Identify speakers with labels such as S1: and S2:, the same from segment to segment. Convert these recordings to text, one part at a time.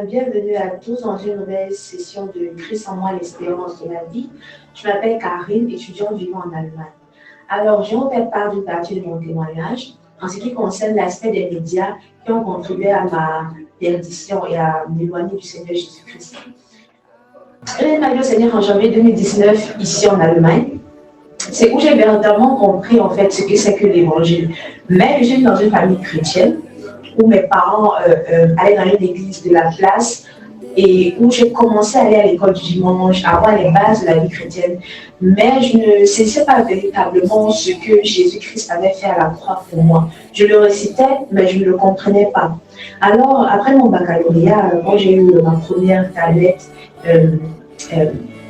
S1: Bienvenue à tous dans une nouvelle session de Christ en moi, l'espérance de la vie. Je m'appelle Karine, étudiante vivant en Allemagne. Alors, je vais vous faire part d'une partie de mon témoignage en ce qui concerne l'aspect des médias qui ont contribué à ma perdition et à m'éloigner du Seigneur Jésus-Christ. J'ai marié au Seigneur en janvier 2019 ici en Allemagne. C'est où j'ai véritablement compris en fait ce que c'est que l'évangile. Mais je suis dans une famille chrétienne où mes parents allaient dans une église de la place et où j'ai commencé à aller à l'école du dimanche, à avoir les bases de la vie chrétienne. Mais je ne saisissais pas véritablement ce que Jésus-Christ avait fait à la croix pour moi. Je le récitais, mais je ne le comprenais pas. Alors, après mon baccalauréat, quand j'ai eu ma première tablette,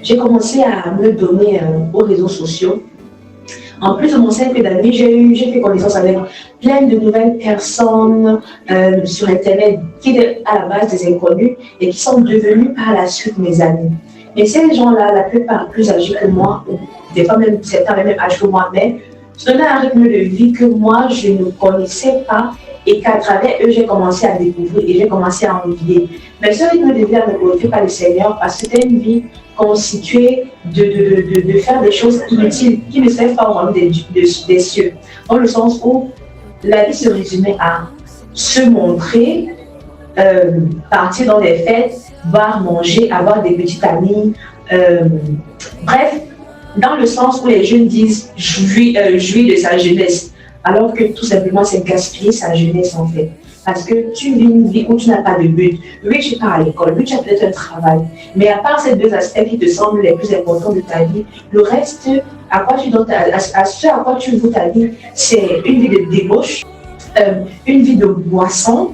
S1: j'ai commencé à me donner aux réseaux sociaux. En plus de mon cercle d'amis, j'ai fait connaissance avec plein de nouvelles personnes sur Internet qui étaient à la base des inconnus et qui sont devenus par la suite mes amis. Mais ces gens-là, la plupart plus âgés que moi, ou des fois même certains même âgés que moi, mais se donnaient un rythme de vie que moi, je ne connaissais pas et qu'à travers eux, j'ai commencé à découvrir et j'ai commencé à envier. Mais ce rythme de vie ne glorifie pas le Seigneur parce que c'était une vie constituée de faire des choses inutiles qui ne servent pas au royaume des cieux. Dans le sens où la vie se résumait à se montrer, partir dans les fêtes, boire, manger, avoir des petits amis. Bref, dans le sens où les jeunes disent jouir de sa jeunesse, alors que tout simplement c'est gaspiller sa jeunesse en fait. Parce que tu vis une vie où tu n'as pas de but. Oui, tu pars à l'école, oui, tu as peut-être un travail. Mais à part ces deux aspects qui te semblent les plus importants de ta vie, le reste, à ce à quoi tu voues ta vie, c'est une vie de débauche, une vie de boisson,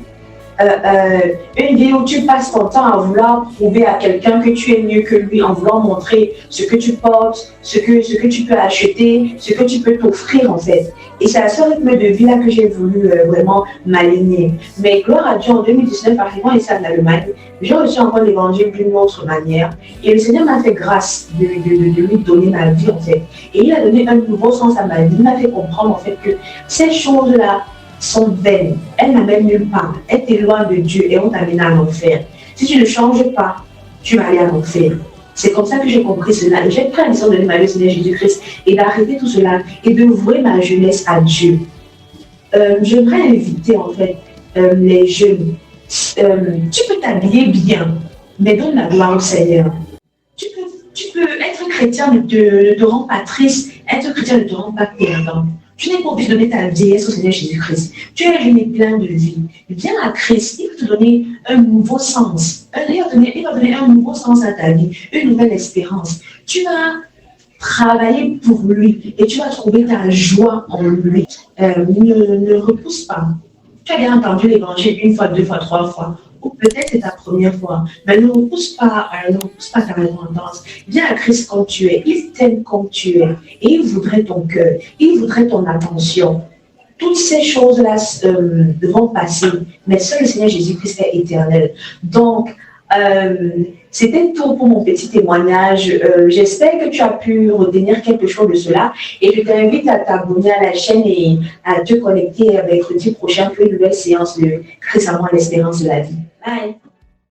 S1: une vie où tu passes ton temps à vouloir prouver à quelqu'un que tu es mieux que lui, en voulant montrer ce que tu portes, ce que tu peux acheter, ce que tu peux t'offrir en fait. Et c'est à ce rythme de vie-là que j'ai voulu vraiment m'aligner. Mais gloire à Dieu, en 2019, arrivant ici en Allemagne, j'ai reçu encore l'évangile d'une autre manière. Et le Seigneur m'a fait grâce de lui donner ma vie en fait. Et il a donné un nouveau sens à ma vie. Il m'a fait comprendre en fait que ces choses-là sont vaines, elles n'amènent nulle part, elles t'éloignent de Dieu et on t'amène à l'enfer. Si tu ne changes pas, tu vas aller à l'enfer. C'est comme ça que j'ai compris cela. Et j'ai pris la décision de donner ma vie au Seigneur Jésus-Christ et d'arrêter tout cela et de vouer ma jeunesse à Dieu. J'aimerais inviter en fait les jeunes. Tu peux t'habiller bien, mais donne la gloire au Seigneur. Tu peux être chrétien ne te rend pas triste, être chrétien ne te rend pas perdant. Tu n'es pas obligé de donner ta vieillesse au Seigneur Jésus-Christ. Tu es jeune et plein de vie. Viens à Christ, il va te donner un nouveau sens. Il va donner un nouveau sens à ta vie, une nouvelle espérance. Tu vas travailler pour lui et tu vas trouver ta joie en lui. Ne repousse pas. Tu as bien entendu l'évangile une fois, deux fois, trois fois. Ou peut-être c'est ta première fois, mais ne repousse pas ta repentance. Viens à Christ comme tu es, il t'aime comme tu es, et il voudrait ton cœur, il voudrait ton attention. Toutes ces choses-là vont passer, mais seul le Seigneur Jésus-Christ est éternel. Donc, c'était tout pour mon petit témoignage. J'espère que tu as pu retenir quelque chose de cela et je t'invite à t'abonner à la chaîne et à te connecter mercredi prochain pour une nouvelle séance de Christ en moi, l'espérance de la vie. Bye!